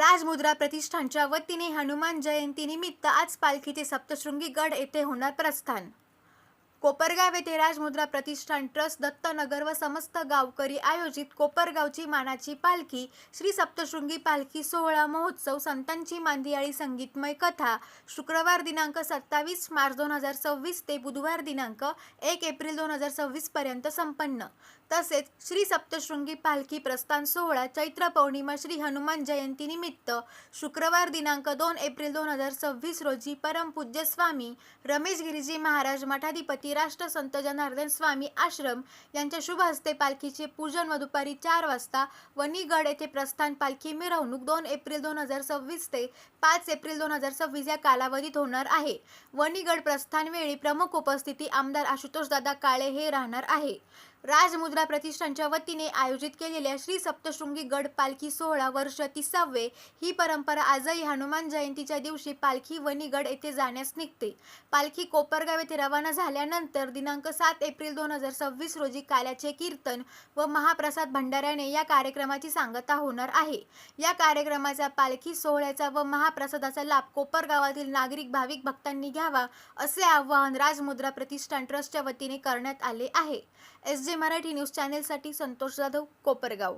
राजमुद्रा प्रतिष्ठानच्या वतीने हनुमान जयंतीनिमित्त आज पालखीचे सप्तशृंगी गड येथे होणार प्रस्थान। कोपरगाव येथे राजमुद्रा प्रतिष्ठान ट्रस्ट, दत्तनगर व समस्त गावकरी आयोजित कोपरगावची मानाची पालखी श्री सप्तशृंगी पालखी सोहळा महोत्सव संतांची मांदियाळी संगीतमय कथा शुक्रवार दिनांक 27 मार्च 2026 ते बुधवार दिनांक 1 एप्रिल 2026 पर्यंत संपन्न। तसेच श्री सप्तशृंगी पालखी प्रस्थान सोहळा चैत्र पौर्णिमा श्री हनुमान जयंती निमित्त शुक्रवार दिनांक 2 एप्रिल 2026 रोजी परमपूज्य स्वामी रमेश गिरीजी महाराज मठाधिपती राष्ट्रसंत जनार्दन स्वामी आश्रम यांच्या शुभ हस्ते पालखीचे पूजन व दुपारी 4 वाजता वणीगड येथे प्रस्थान पालखी मिरवणूक 2 एप्रिल 2026 ते 5 एप्रिल 2026 या कालावधीत होणार आहे। वणीगड प्रस्थान वेळी प्रमुख उपस्थिती आमदार आशुतोष दादा काळे हे राहणार आहे। राजमुद्रा प्रतिष्ठानच्या वतीने आयोजित केलेल्या श्री सप्तशृंगी गड पालखी सोहळा वर्ष 30वे ही परंपरा आजही हनुमान जयंतीच्या दिवशी पालखी वणीगड येथे जाण्यास निघते। पालखी कोपरगाव येथे रवाना झाल्यानंतर दिनांक 7 एप्रिल 2026 रोजी काल्याचे कीर्तन व महाप्रसाद भंडाऱ्याने या कार्यक्रमाची सांगता होणार आहे। या कार्यक्रमाचा पालखी सोहळ्याचा व महाप्रसादाचा लाभ कोपरगावातील नागरिक भाविक भक्तांनी घ्यावा असे आवाहन राजमुद्रा प्रतिष्ठान ट्रस्टच्या वतीने करण्यात आले आहे। SJ मराठी न्यूज चॅनेलसाठी संतोष जाधव, कोपरगाव।